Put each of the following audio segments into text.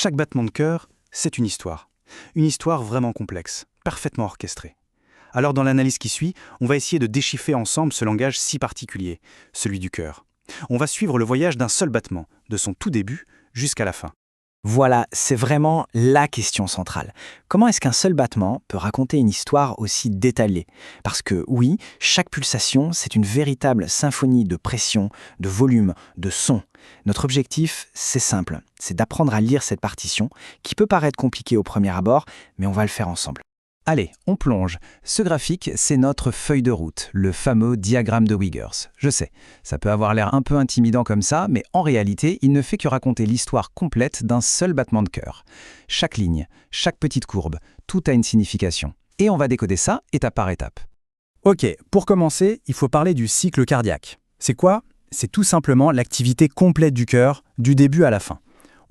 Chaque battement de cœur, c'est une histoire. Une histoire vraiment complexe, parfaitement orchestrée. Alors dans l'analyse qui suit, on va essayer de déchiffrer ensemble ce langage si particulier, celui du cœur. On va suivre le voyage d'un seul battement, de son tout début jusqu'à la fin. Voilà, c'est vraiment la question centrale. Comment est-ce qu'un seul battement peut raconter une histoire aussi détaillée? Parce que oui, chaque pulsation, c'est une véritable symphonie de pression, de volume, de son. Notre objectif, c'est simple, c'est d'apprendre à lire cette partition, qui peut paraître compliquée au premier abord, mais on va le faire ensemble. Allez, on plonge. Ce graphique, c'est notre feuille de route, le fameux diagramme de Wiggers. Je sais, ça peut avoir l'air un peu intimidant comme ça, mais en réalité, il ne fait que raconter l'histoire complète d'un seul battement de cœur. Chaque ligne, chaque petite courbe, tout a une signification. Et on va décoder ça étape par étape. Ok, pour commencer, il faut parler du cycle cardiaque. C'est quoi? C'est tout simplement l'activité complète du cœur, du début à la fin.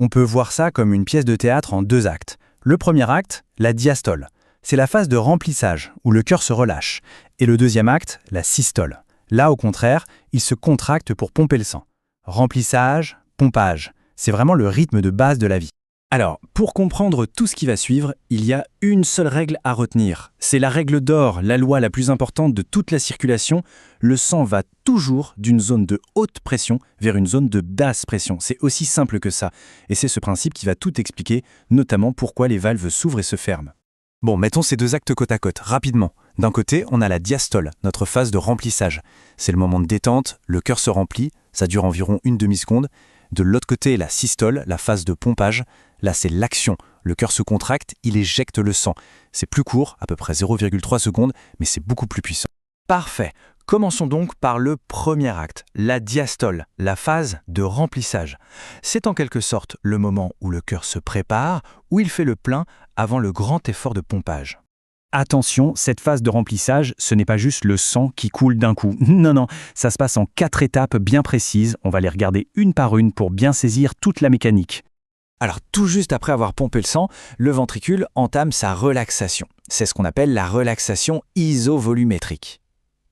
On peut voir ça comme une pièce de théâtre en 2 actes. Le premier acte, la diastole. C'est la phase de remplissage, où le cœur se relâche. Et le deuxième acte, la systole. Là, au contraire, il se contracte pour pomper le sang. Remplissage, pompage. C'est vraiment le rythme de base de la vie. Alors, pour comprendre tout ce qui va suivre, il y a une seule règle à retenir. C'est la règle d'or, la loi la plus importante de toute la circulation. Le sang va toujours d'une zone de haute pression vers une zone de basse pression. C'est aussi simple que ça. Et c'est ce principe qui va tout expliquer, notamment pourquoi les valves s'ouvrent et se ferment. Bon, mettons ces 2 actes côte à côte, rapidement. D'un côté, on a la diastole, notre phase de remplissage. C'est le moment de détente, le cœur se remplit, ça dure environ une demi-seconde. De l'autre côté, la systole, la phase de pompage. Là, c'est l'action. Le cœur se contracte, il éjecte le sang. C'est plus court, à peu près 0,3 secondes, mais c'est beaucoup plus puissant. Parfait. Commençons donc par le premier acte, la diastole, la phase de remplissage. C'est en quelque sorte le moment où le cœur se prépare, où il fait le plein avant le grand effort de pompage. Attention, cette phase de remplissage, ce n'est pas juste le sang qui coule d'un coup. Non, ça se passe en 4 étapes bien précises. On va les regarder une par une pour bien saisir toute la mécanique. Alors tout juste après avoir pompé le sang, le ventricule entame sa relaxation. C'est ce qu'on appelle la relaxation isovolumétrique.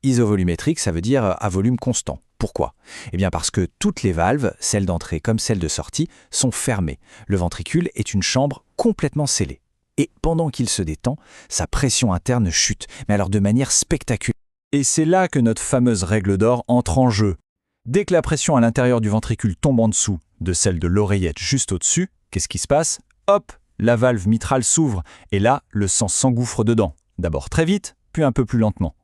Isovolumétrique, ça veut dire à volume constant. Pourquoi? Eh bien parce que toutes les valves, celles d'entrée comme celles de sortie, sont fermées. Le ventricule est une chambre complètement scellée. Et pendant qu'il se détend, sa pression interne chute, mais alors de manière spectaculaire. Et c'est là que notre fameuse règle d'or entre en jeu. Dès que la pression à l'intérieur du ventricule tombe en dessous de celle de l'oreillette juste au-dessus, qu'est-ce qui se passe? Hop, la valve mitrale s'ouvre, et là, le sang s'engouffre dedans. D'abord très vite, puis un peu plus lentement.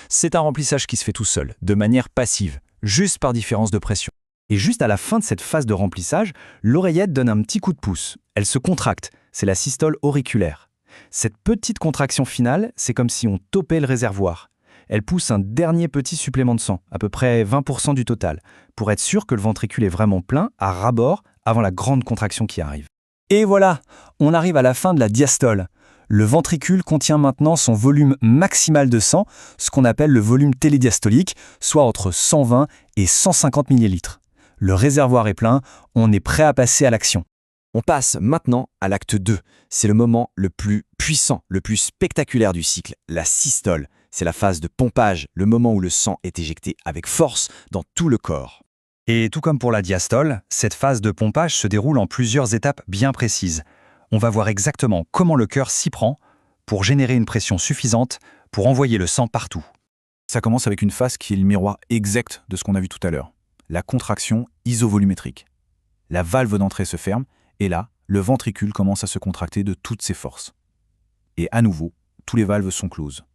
C'est un remplissage qui se fait tout seul, de manière passive, juste par différence de pression. Et juste à la fin de cette phase de remplissage, l'oreillette donne un petit coup de pouce. Elle se contracte, c'est la systole auriculaire. Cette petite contraction finale, c'est comme si on topait le réservoir. Elle pousse un dernier petit supplément de sang, à peu près 20% du total, pour être sûr que le ventricule est vraiment plein, à ras-bord, avant la grande contraction qui arrive. Et voilà, on arrive à la fin de la diastole. Le ventricule contient maintenant son volume maximal de sang, ce qu'on appelle le volume télédiastolique, soit entre 120 et 150 ml. Le réservoir est plein, on est prêt à passer à l'action. On passe maintenant à l'acte 2. C'est le moment le plus puissant, le plus spectaculaire du cycle, la systole. C'est la phase de pompage, le moment où le sang est éjecté avec force dans tout le corps. Et tout comme pour la diastole, cette phase de pompage se déroule en plusieurs étapes bien précises. On va voir exactement comment le cœur s'y prend pour générer une pression suffisante pour envoyer le sang partout. Ça commence avec une phase qui est le miroir exact de ce qu'on a vu tout à l'heure, la contraction isovolumétrique. La valve d'entrée se ferme, et là, le ventricule commence à se contracter de toutes ses forces. Et à nouveau, tous les valves sont closes.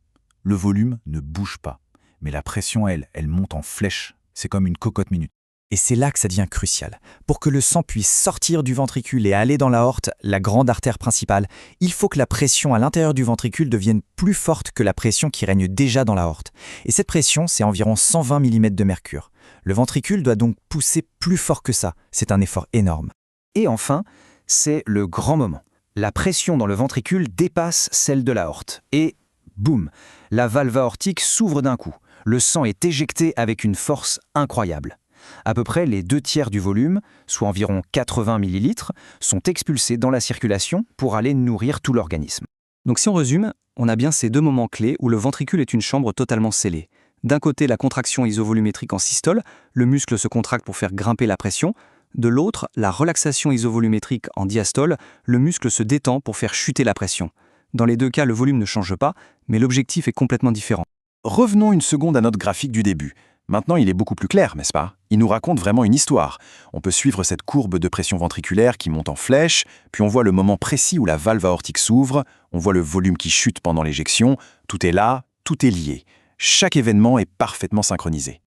Le volume ne bouge pas, mais la pression, elle monte en flèche. C'est comme une cocotte minute. Et c'est là que ça devient crucial. Pour que le sang puisse sortir du ventricule et aller dans l'aorte, la grande artère principale, il faut que la pression à l'intérieur du ventricule devienne plus forte que la pression qui règne déjà dans l'aorte. Et cette pression, c'est environ 120 mm de mercure. Le ventricule doit donc pousser plus fort que ça. C'est un effort énorme. Et enfin, c'est le grand moment. La pression dans le ventricule dépasse celle de l'aorte. Et boum, la valve aortique s'ouvre d'un coup. Le sang est éjecté avec une force incroyable. À peu près les 2/3 du volume, soit environ 80 ml, sont expulsés dans la circulation pour aller nourrir tout l'organisme. Donc si on résume, on a bien ces 2 moments clés où le ventricule est une chambre totalement scellée. D'un côté, la contraction isovolumétrique en systole, le muscle se contracte pour faire grimper la pression. De l'autre, la relaxation isovolumétrique en diastole, le muscle se détend pour faire chuter la pression. Dans les deux cas, le volume ne change pas, mais l'objectif est complètement différent. Revenons une seconde à notre graphique du début. Maintenant, il est beaucoup plus clair, n'est-ce pas? Il nous raconte vraiment une histoire. On peut suivre cette courbe de pression ventriculaire qui monte en flèche, puis on voit le moment précis où la valve aortique s'ouvre, on voit le volume qui chute pendant l'éjection, tout est là, tout est lié. Chaque événement est parfaitement synchronisé.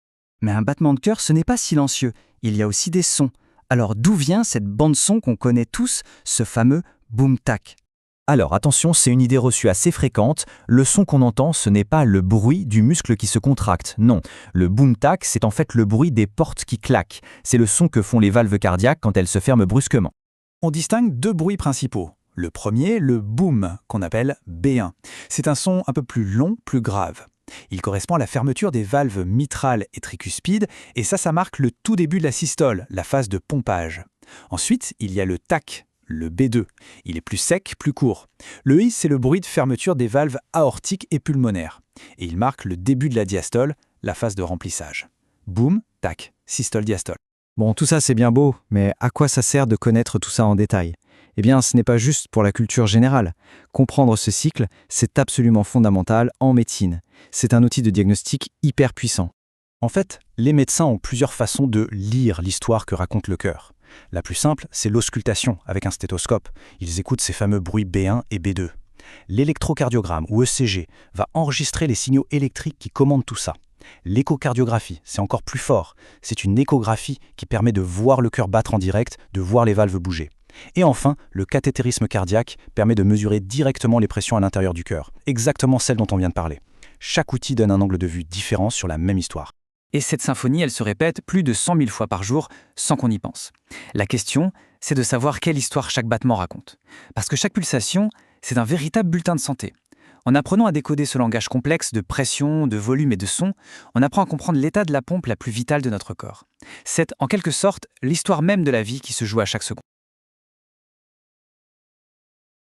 Mais un battement de cœur, ce n'est pas silencieux, il y a aussi des sons. Alors d'où vient cette bande-son qu'on connaît tous, ce fameux boom-tac? Alors attention, c'est une idée reçue assez fréquente. Le son qu'on entend, ce n'est pas le bruit du muscle qui se contracte. Non, le boom-tac, c'est en fait le bruit des portes qui claquent. C'est le son que font les valves cardiaques quand elles se ferment brusquement. On distingue deux bruits principaux. Le premier, le boom, qu'on appelle B1. C'est un son un peu plus long, plus grave. Il correspond à la fermeture des valves mitrales et tricuspides, et ça marque le tout début de la systole, la phase de pompage. Ensuite, il y a le tac, le B2. Il est plus sec, plus court. Le I, c'est le bruit de fermeture des valves aortiques et pulmonaires. Et il marque le début de la diastole, la phase de remplissage. Boom, tac, systole, diastole. Bon, tout ça c'est bien beau, mais à quoi ça sert de connaître tout ça en détail? Eh bien, ce n'est pas juste pour la culture générale. Comprendre ce cycle, c'est absolument fondamental en médecine. C'est un outil de diagnostic hyper puissant. En fait, les médecins ont plusieurs façons de lire l'histoire que raconte le cœur. La plus simple, c'est l'auscultation avec un stéthoscope. Ils écoutent ces fameux bruits B1 et B2. L'électrocardiogramme ou ECG va enregistrer les signaux électriques qui commandent tout ça. L'échocardiographie, c'est encore plus fort. C'est une échographie qui permet de voir le cœur battre en direct, de voir les valves bouger. Et enfin, le cathétérisme cardiaque permet de mesurer directement les pressions à l'intérieur du cœur, exactement celles dont on vient de parler. Chaque outil donne un angle de vue différent sur la même histoire. Et cette symphonie, elle se répète plus de 100 000 fois par jour sans qu'on y pense. La question, c'est de savoir quelle histoire chaque battement raconte. Parce que chaque pulsation, c'est un véritable bulletin de santé. En apprenant à décoder ce langage complexe de pression, de volume et de son, on apprend à comprendre l'état de la pompe la plus vitale de notre corps. C'est, en quelque sorte, l'histoire même de la vie qui se joue à chaque seconde.